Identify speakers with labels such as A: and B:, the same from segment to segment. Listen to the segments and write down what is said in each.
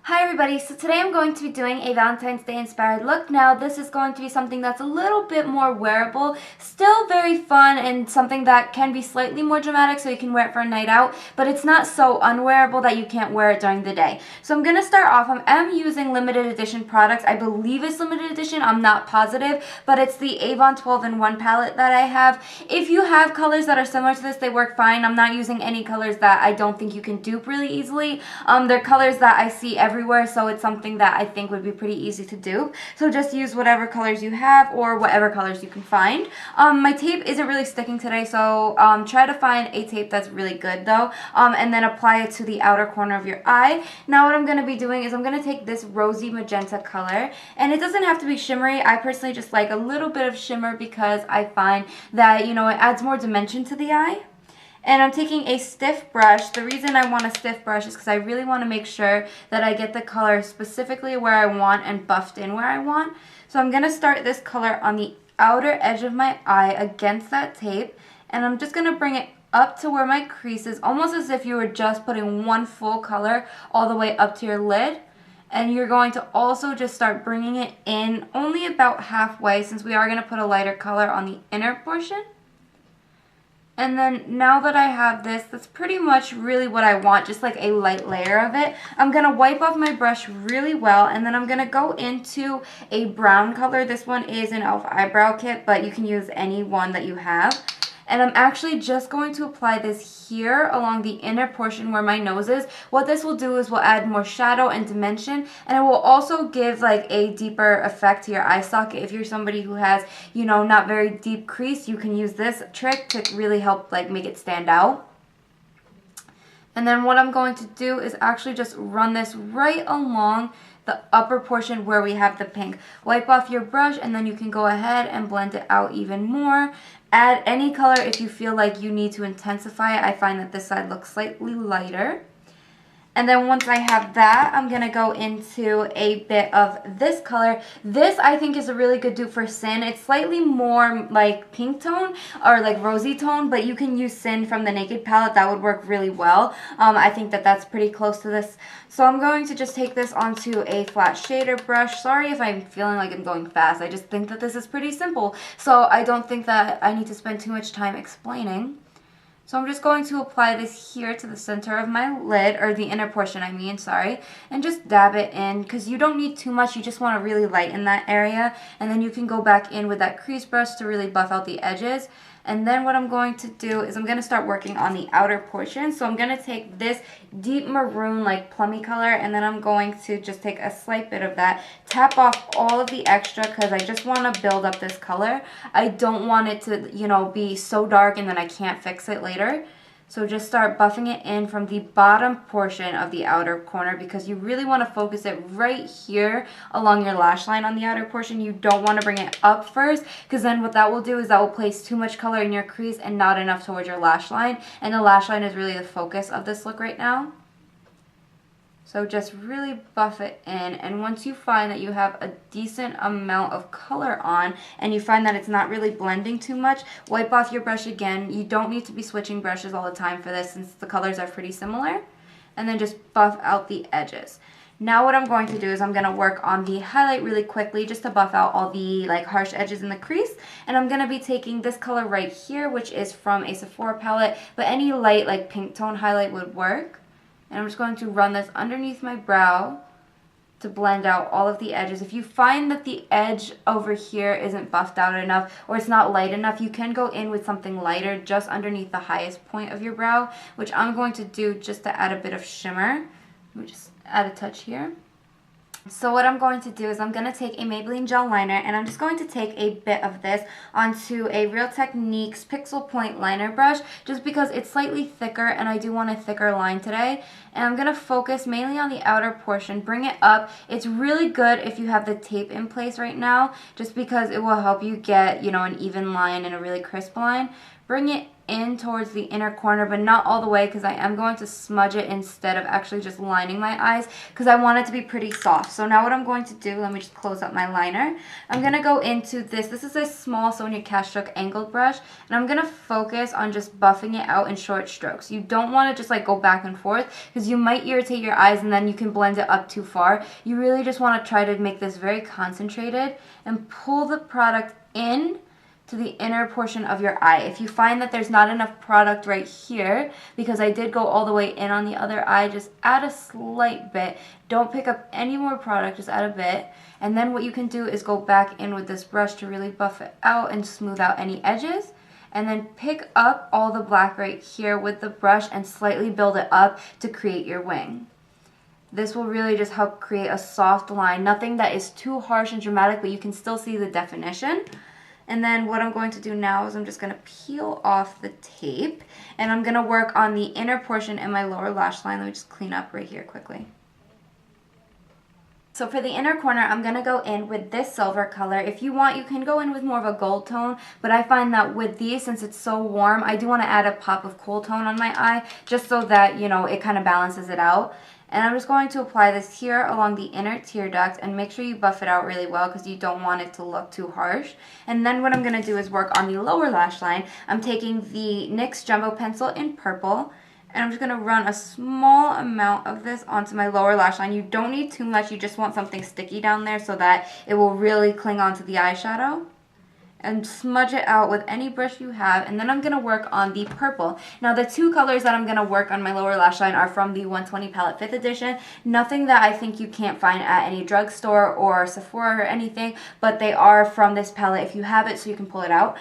A: Hi everybody, so today I'm going to be doing a Valentine's Day inspired look. Now this is going to be something that's a little bit more wearable, still very fun and something that can be slightly more dramatic so you can wear it for a night out, but it's not so unwearable that you can't wear it during the day. So I'm going to start off, I'm using limited edition products. I believe it's limited edition, I'm not positive, but it's the Avon 12-in-1 palette that I have. If you have colors that are similar to this, they work fine. I'm not using any colors that I don't think you can dupe really easily. They're colors that I see everywhere, so it's something that I think would be pretty easy to do. So just use whatever colors you have or whatever colors you can find. My tape isn't really sticking today, so try to find a tape that's really good though, and then apply it to the outer corner of your eye. Now what I'm going to be doing is I'm going to take this rosy magenta color, and it doesn't have to be shimmery. I personally just like a little bit of shimmer because I find that, you know, it adds more dimension to the eye. And I'm taking a stiff brush. The reason I want a stiff brush is because I really want to make sure that I get the color specifically where I want and buffed in where I want. So I'm going to start this color on the outer edge of my eye against that tape. And I'm just going to bring it up to where my crease is, almost as if you were just putting one full color all the way up to your lid. And you're going to also just start bringing it in only about halfway, since we are going to put a lighter color on the inner portion. And then now that I have this, that's pretty much really what I want, just like a light layer of it. I'm going to wipe off my brush really well, and then I'm going to go into a brown color. This one is an e.l.f. eyebrow kit, but you can use any one that you have. And I'm actually just going to apply this here along the inner portion where my nose is. What this will do is will add more shadow and dimension, and it will also give like a deeper effect to your eye socket. If you're somebody who has, you know, not very deep crease, you can use this trick to really help like make it stand out. And then what I'm going to do is actually just run this right along the upper portion where we have the pink. Wipe off your brush, and then you can go ahead and blend it out even more. Add any color if you feel like you need to intensify it. I find that this side looks slightly lighter. And then once I have that, I'm going to go into a bit of this color. This I think is a really good dupe for Sin. It's slightly more like pink tone or like rosy tone, but you can use Sin from the Naked palette. That would work really well. I think that that's pretty close to this. So I'm going to just take this onto a flat shader brush. Sorry if I'm feeling like I'm going fast. I just think that this is pretty simple. So I don't think that I need to spend too much time explaining. So I'm just going to apply this here to the center of my lid, or the inner portion I mean, sorry, and just dab it in, because you don't need too much, you just want to really lighten that area, and then you can go back in with that crease brush to really buff out the edges. And then what I'm going to do is I'm going to start working on the outer portion. So I'm going to take this deep maroon, like plummy color, and then I'm going to just take a slight bit of that, tap off all of the extra, because I just want to build up this color. I don't want it to, you know, be so dark and then I can't fix it later. So just start buffing it in from the bottom portion of the outer corner, because you really want to focus it right here along your lash line on the outer portion. You don't want to bring it up first, because then what that will do is that will place too much color in your crease and not enough towards your lash line. And the lash line is really the focus of this look right now. So just really buff it in, and once you find that you have a decent amount of color on and you find that it's not really blending too much, wipe off your brush again. You don't need to be switching brushes all the time for this, since the colors are pretty similar. And then just buff out the edges. Now what I'm going to do is I'm going to work on the highlight really quickly, just to buff out all the like harsh edges in the crease. And I'm going to be taking this color right here, which is from a Sephora palette, but any light like pink tone highlight would work. And I'm just going to run this underneath my brow to blend out all of the edges. If you find that the edge over here isn't buffed out enough, or it's not light enough, you can go in with something lighter just underneath the highest point of your brow, which I'm going to do just to add a bit of shimmer. Let me just add a touch here. So what I'm going to do is I'm going to take a Maybelline gel liner, and I'm just going to take a bit of this onto a Real Techniques Pixel Point liner brush, just because it's slightly thicker and I do want a thicker line today. And I'm going to focus mainly on the outer portion, bring it up. It's really good if you have the tape in place right now, just because it will help you get, you know, an even line and a really crisp line. bring it in towards the inner corner, but not all the way, because I am going to smudge it instead of actually just lining my eyes, because I want it to be pretty soft. So now what I'm going to do, let me just close up my liner. I'm going to go into this. This is a small Sonia Kashuk angled brush, and I'm going to focus on just buffing it out in short strokes. You don't want to just like go back and forth, because you might irritate your eyes and then you can blend it up too far. You really just want to try to make this very concentrated and pull the product in to the inner portion of your eye. If you find that there's not enough product right here, because I did go all the way in on the other eye, just add a slight bit. Don't pick up any more product, just add a bit. And then what you can do is go back in with this brush to really buff it out and smooth out any edges. And then pick up all the black right here with the brush and slightly build it up to create your wing. This will really just help create a soft line, nothing that is too harsh and dramatic, but you can still see the definition. And then what I'm going to do now is I'm just going to peel off the tape, and I'm going to work on the inner portion in my lower lash line. Let me just clean up right here quickly. So for the inner corner, I'm going to go in with this silver color. If you want, you can go in with more of a gold tone, but I find that with these, since it's so warm, I do want to add a pop of cool tone on my eye, just so that, you know, it kind of balances it out. And I'm just going to apply this here along the inner tear duct, and make sure you buff it out really well, because you don't want it to look too harsh. And then what I'm going to do is work on the lower lash line. I'm taking the NYX Jumbo Pencil in purple, and I'm just going to run a small amount of this onto my lower lash line. You don't need too much, you just want something sticky down there so that it will really cling onto the eyeshadow. And smudge it out with any brush you have, and then I'm going to work on the purple. Now the two colors that I'm going to work on my lower lash line are from the 120 palette 5th edition. Nothing that I think you can't find at any drugstore or Sephora or anything, but they are from this palette if you have it, so you can pull it out.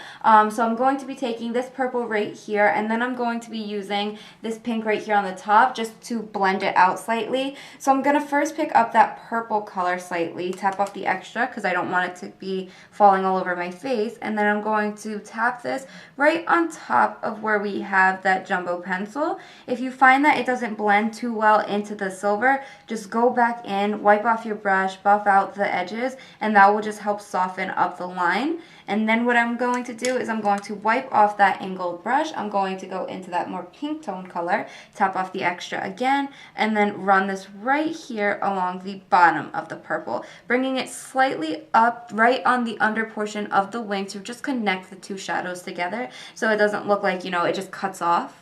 A: So I'm going to be taking this purple right here, and then I'm going to be using this pink right here on the top just to blend it out slightly. So I'm going to first pick up that purple color slightly, tap off the extra because I don't want it to be falling all over my face. And then I'm going to tap this right on top of where we have that jumbo pencil. If you find that it doesn't blend too well into the silver, just go back in, wipe off your brush, buff out the edges, and that will just help soften up the line. And then what I'm going to do is I'm going to wipe off that angled brush. I'm going to go into that more pink tone color, tap off the extra again, and then run this right here along the bottom of the purple, bringing it slightly up right on the under portion of the wing to just connect the two shadows together so it doesn't look like, you know, it just cuts off.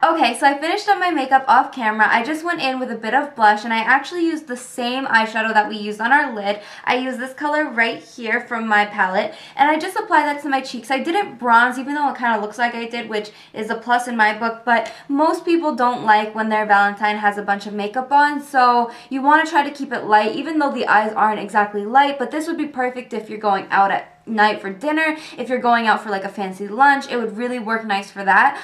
A: Okay, so I finished up my makeup off camera. I just went in with a bit of blush, and I actually used the same eyeshadow that we used on our lid. I used this color right here from my palette, and I just applied that to my cheeks. I didn't bronze, even though it kind of looks like I did, which is a plus in my book, but most people don't like when their Valentine has a bunch of makeup on, so you want to try to keep it light, even though the eyes aren't exactly light, but this would be perfect if you're going out at night for dinner. If you're going out for like a fancy lunch, it would really work nice for that,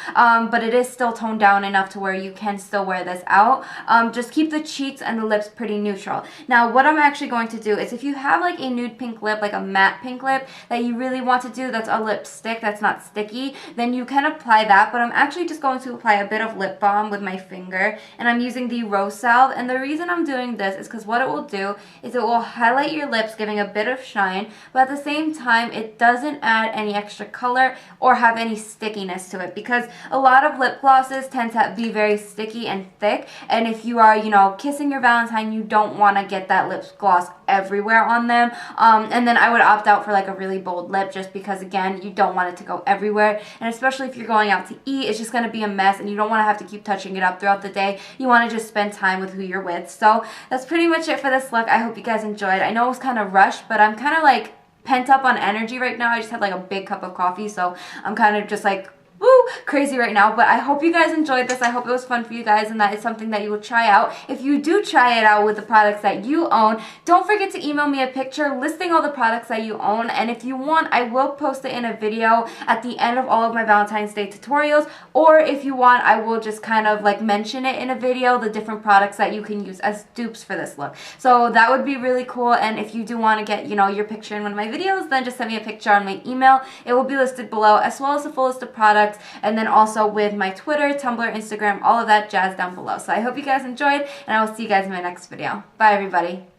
A: but it is still toned down enough to where you can still wear this out. Just keep the cheeks and the lips pretty neutral. Now what I'm actually going to do is, if you have like a nude pink lip, like a matte pink lip that you really want to do, that's a lipstick that's not sticky, then you can apply that, but I'm actually just going to apply a bit of lip balm with my finger, and I'm using the Rose Salve. And the reason I'm doing this is because what it will do is it will highlight your lips, giving a bit of shine, but at the same time it doesn't add any extra color or have any stickiness to it, because a lot of lip glosses tend to be very sticky and thick, and if you are, you know, kissing your Valentine, you don't want to get that lip gloss everywhere on them, and then I would opt out for like a really bold lip, just because again, you don't want it to go everywhere, and especially if you're going out to eat, it's just going to be a mess, and you don't want to have to keep touching it up throughout the day. You want to just spend time with who you're with. So that's pretty much it for this look. I hope you guys enjoyed. I know it was kind of rushed, but I'm kind of like pent up on energy right now. I just had like a big cup of coffee, so I'm kind of just like woo, crazy right now. But I hope you guys enjoyed this. I hope it was fun for you guys, and that is something that you will try out. If you do try it out with the products that you own, don't forget to email me a picture listing all the products that you own, and if you want, I will post it in a video at the end of all of my Valentine's Day tutorials, or if you want, I will just kind of like mention it in a video, the different products that you can use as dupes for this look. So that would be really cool, and if you do want to get, you know, your picture in one of my videos, then just send me a picture on my email. It will be listed below, as well as the full list of products, and then also with my Twitter, Tumblr, Instagram, all of that jazz down below. So I hope you guys enjoyed, and I will see you guys in my next video. Bye, everybody.